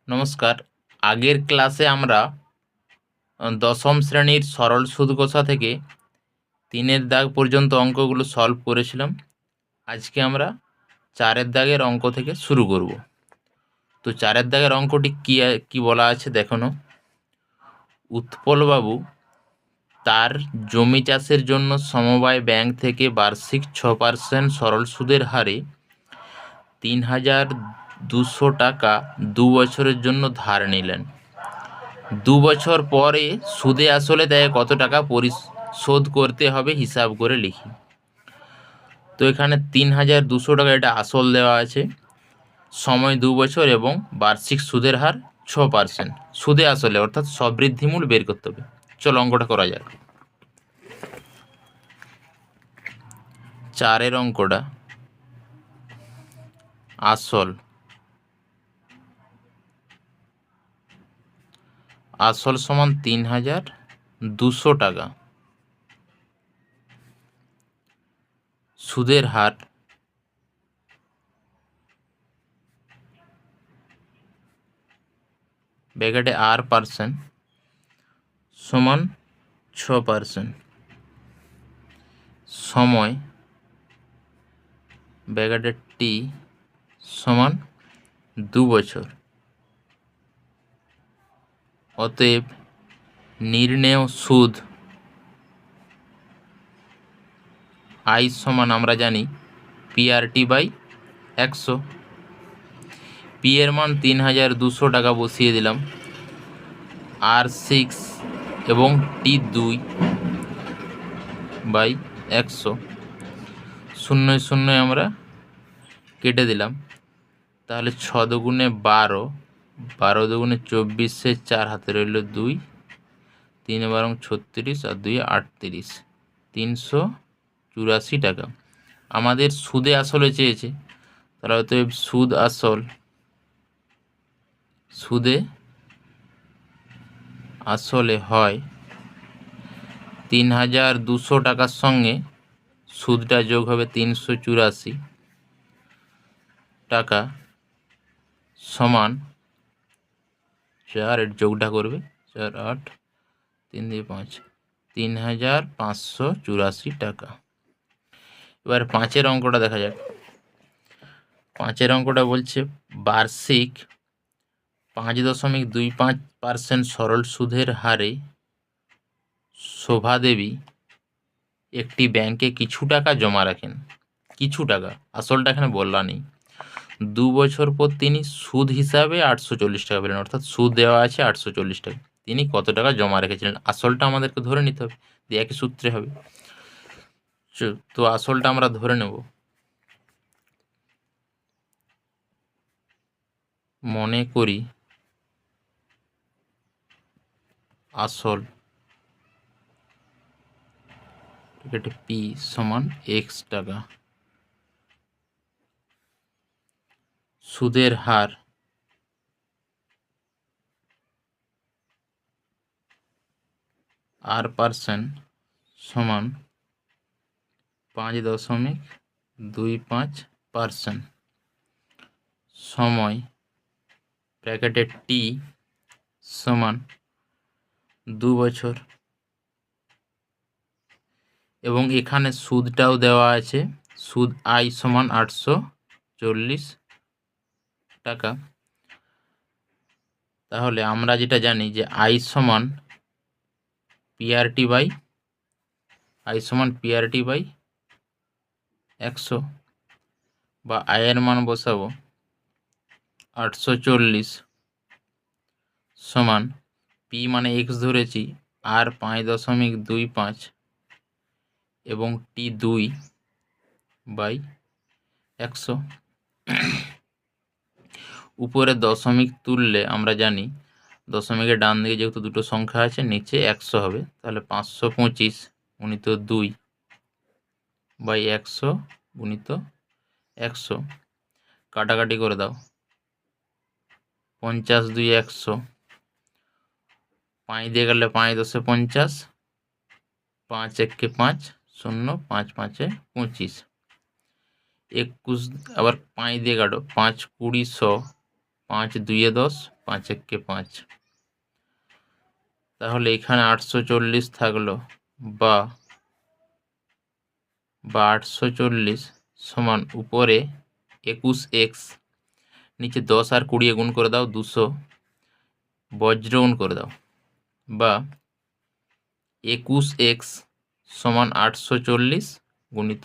নমস্কার। আগের ক্লাসে আমরা দশম শ্রেণীর সরল সুদ কষা থেকে 3-এর দাগ পর্যন্ত অঙ্কগুলো সলভ করেছিলাম। আজকে আমরা 4-এর দাগের অঙ্ক থেকে শুরু করব। তো 4-এর দাগের অঙ্কটি কি বলা আছে দেখো। উৎপলবাবু তার জমি চাষের জন্য সমবায় ব্যাংক থেকে বার্ষিক 6% সরল সুদের হারে 3,200 টাকা 2 বছরের জন্য ধার নিলেন। 2 বছর পরে সুদে আসলে তাকে কত টাকা পরিশোধ করতে হবে হিসাব করে লিখি। তো এখানে 3,200 টাকা এটা আসল দেওয়া আছে, সময় 2 বছর এবং বার্ষিক সুদের হার 6%। সুদে আসলে অর্থাৎ সবৃদ্ধিমূল বের করতে হবে। চলো অঙ্কটা করা যাক। 4-এর অঙ্কটা আসল সমান 3,200 টাকা, সুদের হার ব্র্যাকেটে R% সমান 6%, সময় ব্র্যাকেটে T সমান 2 বছর। অতএব নির্ণেয় সুদ I সমান আমরা জানি PRT/100। P এর মান 3,200 টাকা বসিয়ে দিলাম, R6 এবং T2/100, 0 0 আমরা কেটে দিলাম। তাহলে 6 দুগুণে 12, 12 দুগুণে 24, 4 হাতে রইল 2, 3 12 36 আর 2 38, 384 টাকা। আমাদের সুদে আসলে চেয়েছে, তাহলে অতএব সুদে আসলে হয় 3,200 টাকার সঙ্গে সুদটা যোগ হবে 384 টাকা সমান 4, এর যোগটা করবে 4 8 3 দিয়ে 5, 3,584 টাকা। এবার 5-এর অঙ্কটা দেখা যাক। 5-এর অঙ্কটা বলছে বার্ষিক 5.25% সরল সুদের হারে শোভাদেবী একটি ব্যাংকে কিছু টাকা জমা রাখেন। কিছু টাকা, আসলটা এখানে বলা নেই। 2 বছর পর তিনি সুদ হিসাবে 840 টাকা পেলেন, অর্থাৎ সুদ দেওয়া আছে 840 টাকা। তিনি কত টাকা জমা রেখেছিলেন আসলটা আমাদেরকে ধরে নিতে হবে, দিয়ে একই সূত্রে হবে। তো আসলটা আমরা ধরে নেব। মনে করি আসল P সমান X টাকা, সুদের হার R% সমান 5.25%, সময় ব্র্যাকেটে T সমান 2 বছর এবং এখানে সুদটাও দেওয়া আছে। সুদ I সমান 840 টাকা। তাহলে আমরা যেটা জানি যে I সমান PRT/100 বা I এর মান বসাবো 840 সমান P মানে X ধরেছি, R 5.25 এবং T 2/100। উপরে দশমিক তুললে আমরা জানি দশমিকের ডান দিকে যেহেতু দুটো সংখ্যা আছে, নিচে 100 হবে। তাহলে 525 গুণিত 2/100 গুণিত 100, কাটাকাটি করে দাও। 50 2 100, 5 দিয়ে গেলে 5 10 50, 5 1 5 0, 5 5 25, 21 আবার 5 দিয়ে কাটো, 5 20 100, 5 2 10, 5 1 5। তাহলে এখানে 840 থাকলো, বা 840 সমান উপরে 21x, নিচে 10 আর 20 গুণ করে দাও 200, বজ্র গুণ করে দাও, বা 21x সমান 840 গুণিত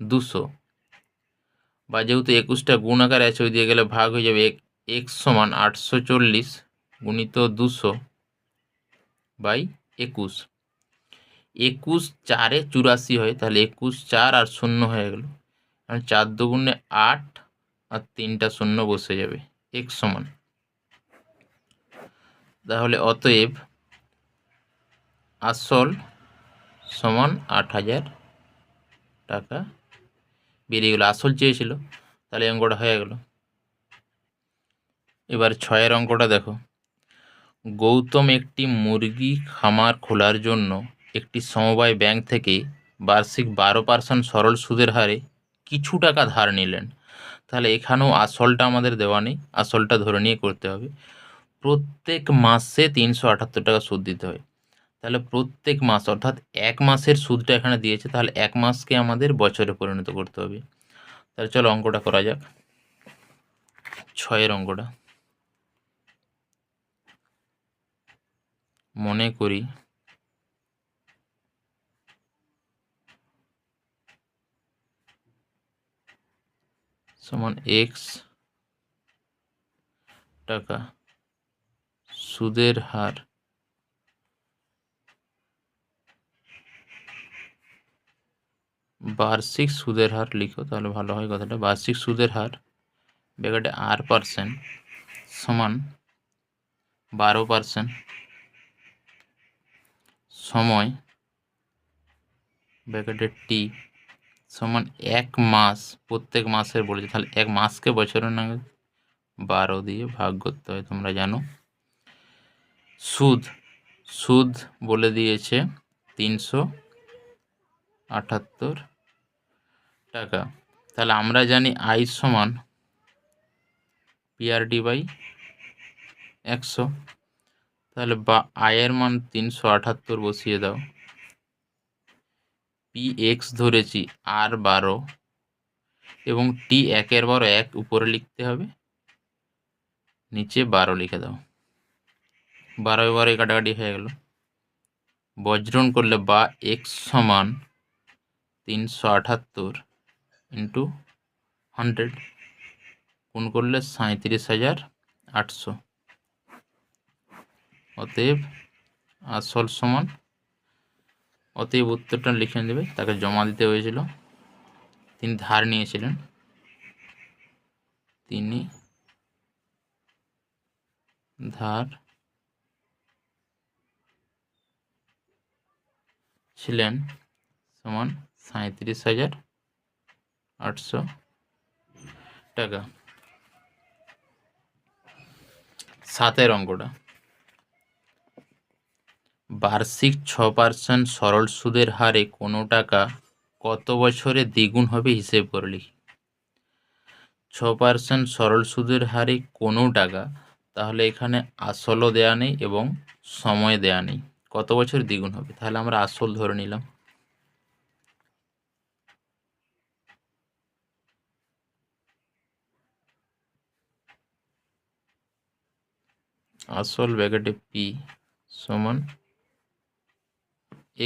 200, বা যেহেতু 21টা গুণ আকারে আছে ওই দিয়ে গেলে ভাগ হয়ে যাবে, x সমান 840 গুণিত 200 বাই 21। 21 4-এ 84 হয়, তাহলে 21 4 আর 0 হয়ে গেল, 4 দুগুণে 8 আর 3টা 0 বসে যাবে, x সমান। তাহলে অতএব আসল সমান 8,000 টাকা বেরিয়ে গেল। আসল চেয়েছিল, তাহলে অঙ্কটা হয়ে গেল। এবার 6-এর অঙ্কটা দেখো। গৌতম একটি মুরগি খামার খোলার জন্য একটি সমবায় ব্যাংক থেকে বার্ষিক 12% সরল সুদের হারে কিছু টাকা ধার নিলেন। তাহলে এখানেও আসলটা আমাদের দেওয়া নেই, আসলটা ধরে নিয়ে করতে হবে। প্রত্যেক মাসে 378 টাকা সুদ দিতে হয়। তাহলে প্রত্যেক মাস অর্থাৎ 1 মাসের সুদটা এখানে দিয়েছে, তাহলে 1 মাসকে আমাদের বছরে পরিণত করতে হবে। তাহলে চলো অঙ্কটা করা যাক। 6-এর অঙ্কটা মনে করি সমান x টাকা সুদের হার বার্ষিক সুদের হার লিখো, তাহলে ভালো হয় কথাটা। বার্ষিক সুদের হার ব্র্যাকেটে r% সমান 12%, সময় ব্র্যাকেটে t সমান 1 মাস, প্রত্যেক মাসের বলেছে, তাহলে 1 মাসকে বছরের নামে 12 দিয়ে ভাগ করতে হয়, তোমরা জানো। সুদ বলে দিয়েছে 378 টাকা। তাহলে আমরা জানি i সমান PRD বাই 100। তাহলে বা আয়ের মান 378 বসিয়ে দাও, px ধরেছি r12 এবং t 1/1 উপরে লিখতে হবে, নিচে 12 লিখে দাও। 12 কাটাকাটি হয়ে গেল, বজ্রণ করলে বা x সমান 378 ইন্টু 100 গুণ করলে 37,800। অতএব আসল সমান, অতএব উত্তরটা লিখে দেবে। তাকে জমা দিতে হয়েছিল, তিনি ধার নিয়েছিলেন, তিনি ধার ছিলেন সমান 37,800 টাকা। 7-এর অঙ্কটা, বার্ষিক 6% সরল সুদের হারে কোনো টাকা কত বছরে দ্বিগুণ হবে হিসেব করে লিখি। 6% সরল সুদের হারে কোনো টাকা, তাহলে এখানে আসলও দেয়া নেই এবং সময় দেয়া নেই, কত বছর দ্বিগুণ হবে, তাহলে আমরা আসল ধরে নিলাম। আসল ব্র্যাকেটে p সমান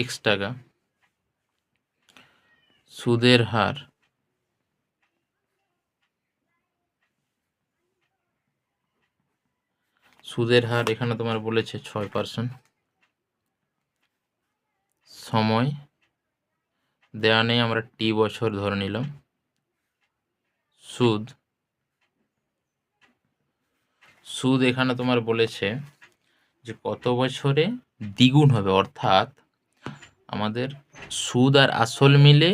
x টাকা, সুদের হার এখানে তোমার বলেছে 6%, সময় দেয়া নেই, আমরা t বছর ধরে নিলাম। সুদ এখানে তোমার বলেছে যে কত বছরে দ্বিগুণ হবে, অর্থাৎ আমাদের সুদ আর আসল মিলে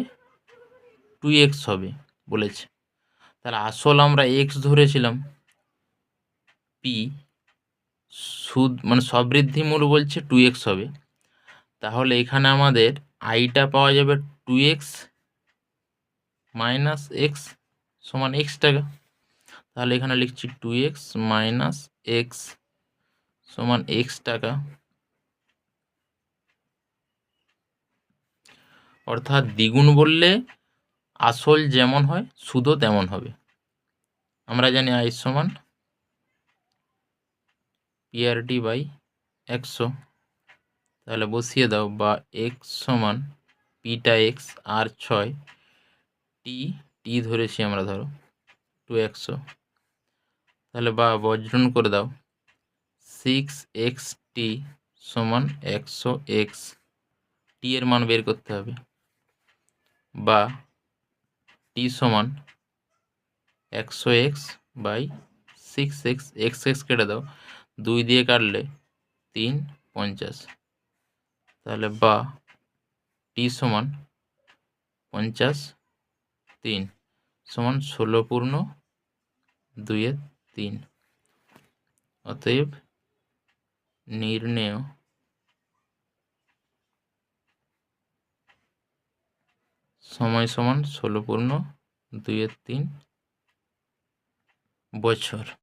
2x হবে বলেছে। তাহলে আসল আমরা x ধরেছিলাম, p সুদ মানে সবৃদ্ধি মূল বলছে 2x হবে, তাহলে এখানে আমাদের আইটা পাওয়া যাবে 2x মাইনাস x সমান x টাকা। তাহলে এখানে লিখছি 2x মাইনাস এক্স সমান x টাকা, অর্থাৎ দ্বিগুণ বললে আসল যেমন হয় সুদও তেমন হবে। আমরা জানি i সমান PRD বাই 100, তাহলে বসিয়ে দাও, বা x সমান পিটা x আর 6 টি ধরেছি আমরা, ধরো 200, তাহলে বা বজ্রণ করে দাও 6xt সমান 100x, টি এর মান বের করতে হবে, বা টি সমান 100x বাই 6x, x কেটে দাও, 2 দিয়ে কাটলে 3 50, তাহলে বা টি সমান 50 3 সমান 16/2/3। অতএব নির্ণেয় সময় সমান 16/2/3 বছর।